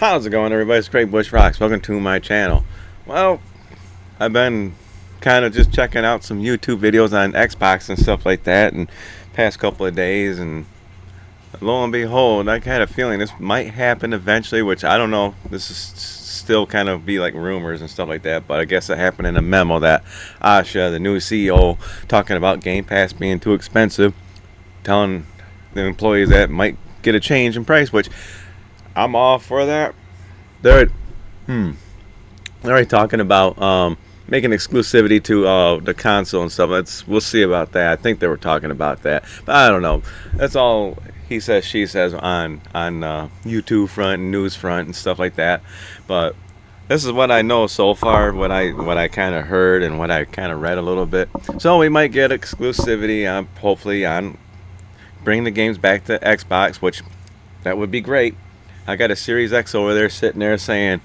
How's it going, everybody? It's Great Bush Rocks. Welcome to my channel. Well, I've been kind of just checking out some YouTube videos on Xbox and stuff like that, and past couple of days, and lo and behold, I had a feeling this might happen eventually, which I don't know. This is still kind of be like rumors and stuff like that, but I guess it happened in a memo that Asha, the new CEO, talking about Game Pass being too expensive, telling the employees that might get a change in price, which I'm all for that. They're they're already talking about making exclusivity to the console and stuff. We'll see about that. I think they were talking about that, but I don't know. That's all he says, she says on YouTube front and news front and stuff like that. But this is what I know so far, what I kind of heard and what I kind of read a little bit. So we might get exclusivity, hopefully, on bring the games back to Xbox, which that would be great. I got a Series X over there sitting there saying,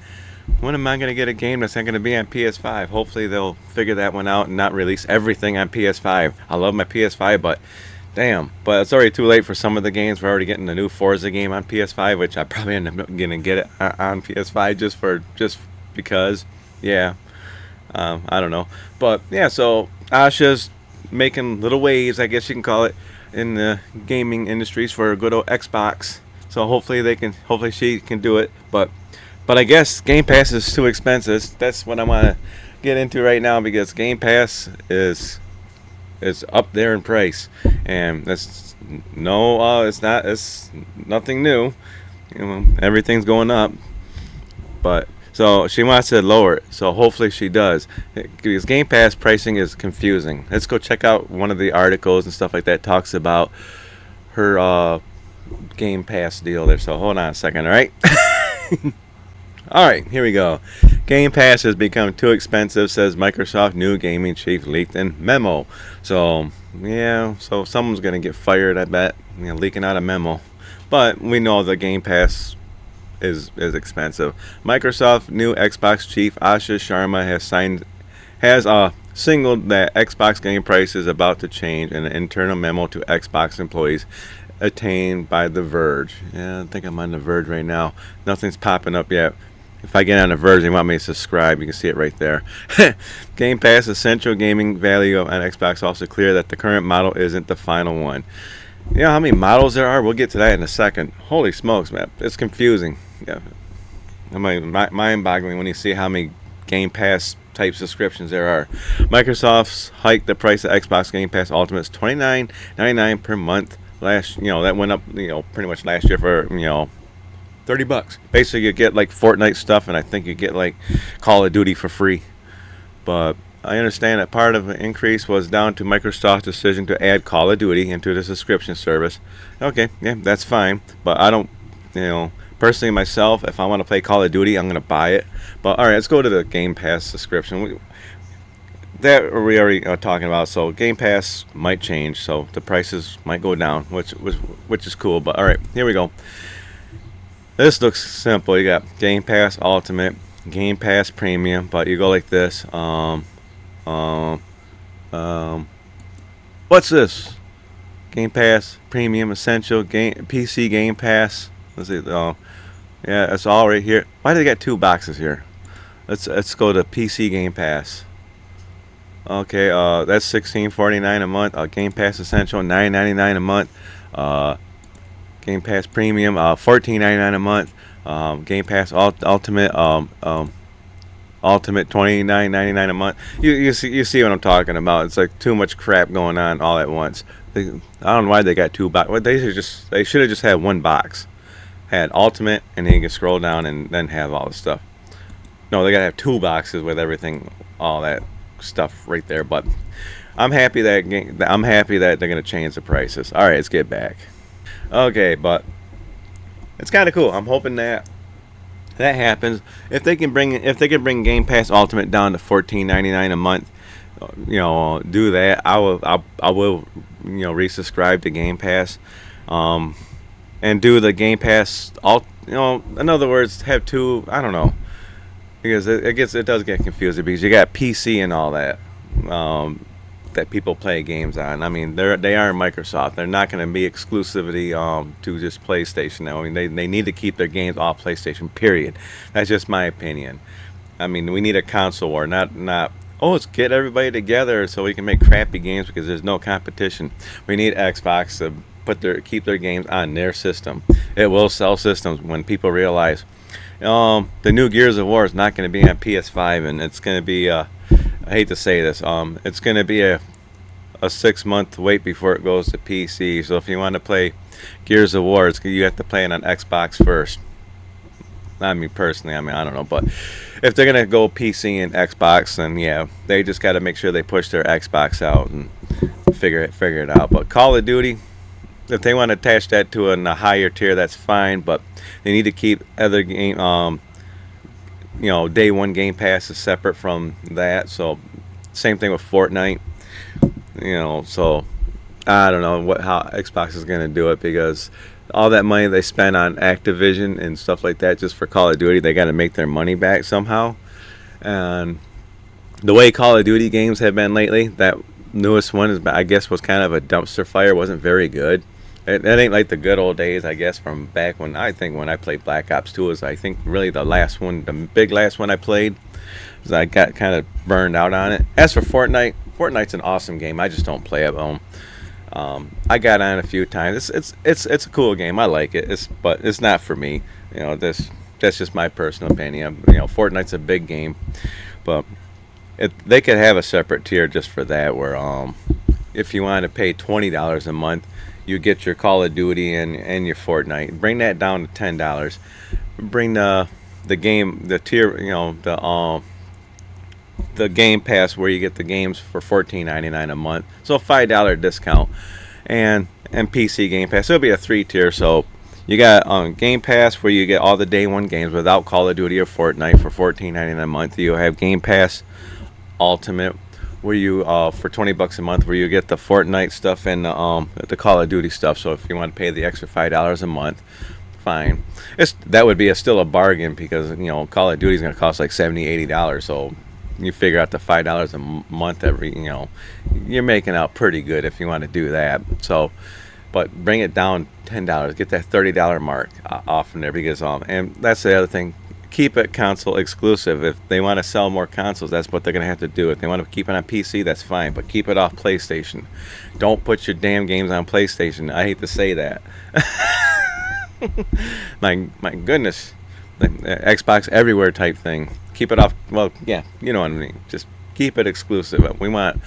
when am I going to get a game that's not going to be on PS5? Hopefully they'll figure that one out and not release everything on PS5. I love my PS5, but damn. But it's already too late for some of the games. We're already getting the new Forza game on PS5, which I probably end up going to get it on PS5 just because. Yeah. I don't know. But yeah, so Asha's making little waves, I guess you can call it, in the gaming industries for a good old Xbox. So hopefully she can do it, but I guess Game Pass is too expensive. That's what I want to get into right now, because Game Pass is up there in price, and it's nothing new. Everything's going up, but so she wants to lower it. So hopefully she does, because Game Pass pricing is confusing. Let's go check out one of the articles and stuff like that. Talks about her Game Pass deal there. So hold on a second, all right? All right, here we go. Game Pass has become too expensive, says Microsoft new gaming chief leaked in memo. So yeah, so someone's gonna get fired, I bet, leaking out a memo. But we know the Game Pass is expensive. Microsoft new Xbox chief Asha Sharma has signaled that Xbox game price is about to change in an internal memo to Xbox employees attained by The Verge. Yeah, I think I'm on The Verge right now. Nothing's popping up yet. If I get on The Verge and you want me to subscribe, you can see it right there. Game Pass essential gaming value on Xbox also clear that the current model isn't the final one. You know how many models there are? We'll get to that in a second. Holy smokes, man. It's confusing. Yeah. I mean, mind-boggling when you see how many Game Pass type subscriptions there are. Microsoft's hiked the price of Xbox Game Pass Ultimate to $29.99 per month. That went up, pretty much last year for, $30. Basically, you get like Fortnite stuff, and I think you get like Call of Duty for free. But I understand that part of the increase was down to Microsoft's decision to add Call of Duty into the subscription service. Okay, yeah, that's fine. But I don't, personally myself, if I want to play Call of Duty, I'm going to buy it. But all right, let's go to the Game Pass subscription. That we already are talking about. So Game Pass might change, so the prices might go down, which is cool. But all right, here we go. This looks simple. You got Game Pass Ultimate, Game Pass Premium, but you go like this. What's this? Game Pass Premium Essential PC Game Pass. Let's see. Yeah, it's all right here. Why do they got two boxes here? Let's go to PC Game Pass. Okay, that's $16.49 a month. Game Pass Essential, $9.99 a month. Game Pass Premium, $14.99 a month. Game Pass Ultimate, Ultimate, $29.99 a month. You see what I'm talking about? It's like too much crap going on all at once. I don't know why they got two boxes. Well, they should have just had one box. Had Ultimate, and then you can scroll down and then have all the stuff. No, they gotta have two boxes with everything, all that stuff right there. But I'm happy that they're gonna change the prices. All right, let's get back. Okay, but it's kind of cool. I'm hoping that happens. If they can bring Game Pass Ultimate down to $14.99 a month, do that. I will resubscribe to Game Pass, and do the Game Pass in other words, have two. I don't know, because it does get confusing, because you got PC and all that. that people play games on. I mean, they are Microsoft. They're not going to be exclusively to just PlayStation. I mean, they need to keep their games off PlayStation. Period. That's just my opinion. I mean, we need a console war, not. Oh, let's get everybody together so we can make crappy games because there's no competition. We need Xbox to keep their games on their system. It will sell systems when people realize the new Gears of War is not going to be on PS5, and it's going to be I hate to say this, it's going to be a 6-month wait before it goes to PC. So if you want to play Gears of War, you have to play it on Xbox first. Not me personally, I mean, I don't know, but if they're gonna go PC and Xbox, then yeah, they just got to make sure they push their Xbox out and figure it out. But Call of Duty, if they want to attach that to a higher tier, that's fine. But they need to keep other game, day one Game Pass is separate from that. So same thing with Fortnite, So I don't know how Xbox is gonna do it, because all that money they spend on Activision and stuff like that just for Call of Duty, they got to make their money back somehow. And the way Call of Duty games have been lately, that newest one is, I guess, was kind of a dumpster fire. Wasn't very good. It ain't like the good old days, I guess, from back when I played Black Ops 2 was, I think, really the last one, the big last one I played. Because I got kind of burned out on it. As for Fortnite's an awesome game. I just don't play it. I got on a few times. It's a cool game. I like it. But it's not for me. That's just my personal opinion. Fortnite's a big game, but they could have a separate tier just for that, where if you want to pay $20 a month, you get your Call of Duty and your Fortnite. Bring that down to $10. Bring the tier, the Game Pass, where you get the games for $14.99 a month, so a $5 discount, and PC Game Pass. It'll be a 3-tier. So you got Game Pass, where you get all the day one games without Call of Duty or Fortnite for $14.99 a month. You have Game Pass Ultimate, where you for $20 a month, where you get the Fortnite stuff and the Call of Duty stuff. So if you want to pay the extra $5 a month, fine. That would be still a bargain, because Call of Duty is going to cost like $70-$80. So you figure out the $5 a month you're making out pretty good if you want to do that. So, but bring it down $10, get that $30 mark off from there, because and that's the other thing, keep it console exclusive. If they want to sell more consoles, that's what they're going to have to do. If they want to keep it on PC, that's fine, but keep it off PlayStation. Don't put your damn games on PlayStation. I hate to say that. my goodness, the Xbox everywhere type thing. Keep it off. Well, yeah, you know what I mean. Just keep it exclusive. We want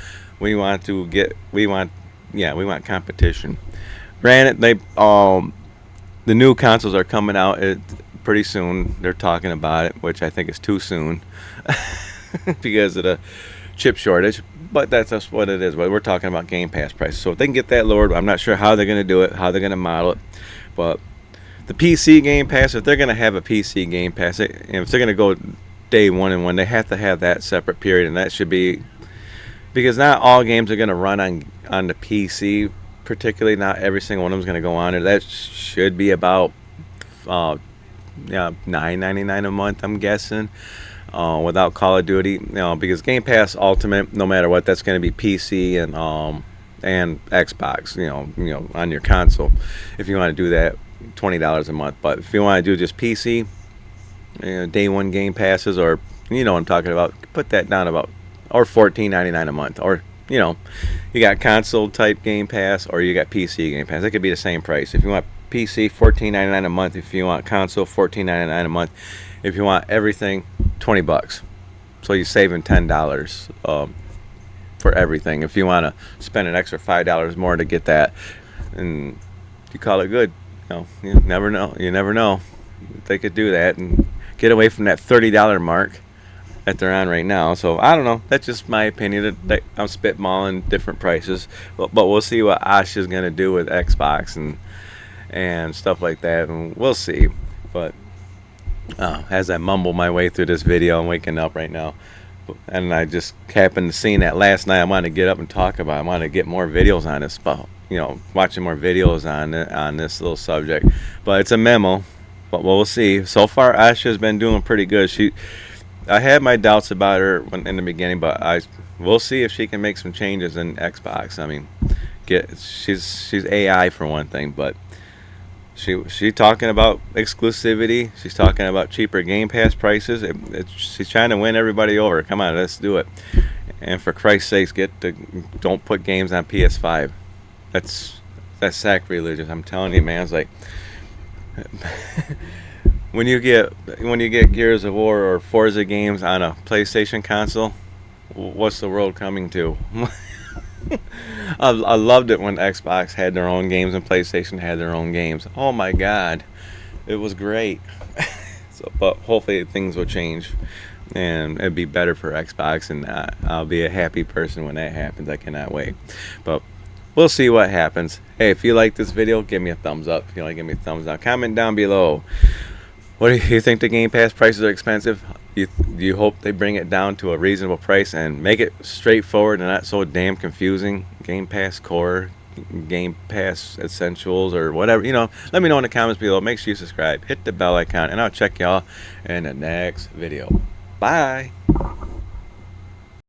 competition. Granted, the new consoles are coming out pretty soon. They're talking about it, which I think is too soon because of the chip shortage. But that's just what it is. But we're talking about Game Pass prices. So if they can get that lowered, I'm not sure how they're going to do it, how they're going to model it. But the PC Game Pass, if they're going to have a PC Game Pass, if they're going to go day one and one, they have to have that separate period, and that should be, because not all games are going to run on the PC. Particularly, not every single one of them is going to go on there. That should be about $9.99 a month, I'm guessing, without Call of Duty. Because Game Pass Ultimate, no matter what, that's going to be PC and Xbox. On your console, if you want to do that, $20 a month. But if you want to do just PC, day one Game Passes, or what I'm talking about, put that down about, or $14.99 a month, or you got console type Game Pass, or you got PC Game Pass. It could be the same price. If you want PC, $14.99 a month. If you want console, $14.99 a month. If you want everything, $20. So you're saving $10 for everything. If you want to spend an extra $5 more to get that, and you call it good, you never know. You never know. They could do that and get away from that $30 mark that they're on right now. So I don't know. That's just my opinion. I'm spitballing different prices, but we'll see what Asha's gonna do with Xbox and stuff like that, and we'll see. But as I mumble my way through this video, I'm waking up right now, and I just happened to see that last night. I wanted to get up and talk about it. I wanted to get more videos on this, watching more videos on this little subject. But it's a memo. But we'll see. So far, Asha's been doing pretty good. I had my doubts about her in the beginning, but we'll see if she can make some changes in Xbox. I mean, she's AI for one thing, but she talking about exclusivity. She's talking about cheaper Game Pass prices. She's trying to win everybody over. Come on, let's do it. And for Christ's sakes, don't put games on PS5. That's sacrilegious. I'm telling you, man. It's like when you get Gears of War or Forza games on a PlayStation console, what's the world coming to? I loved it when Xbox had their own games and PlayStation had their own games. Oh my God, it was great. But hopefully things will change, and it'd be better for Xbox, and I'll be a happy person when that happens. I cannot wait. But we'll see what happens. Hey, if you like this video, give me a thumbs up. If you like, give me a thumbs down. Comment down below. What do you think? The Game Pass prices are expensive? You hope they bring it down to a reasonable price and make it straightforward and not so damn confusing. Game Pass Core, Game Pass Essentials, or whatever. Let me know in the comments below. Make sure you subscribe, hit the bell icon, and I'll check y'all in the next video. Bye.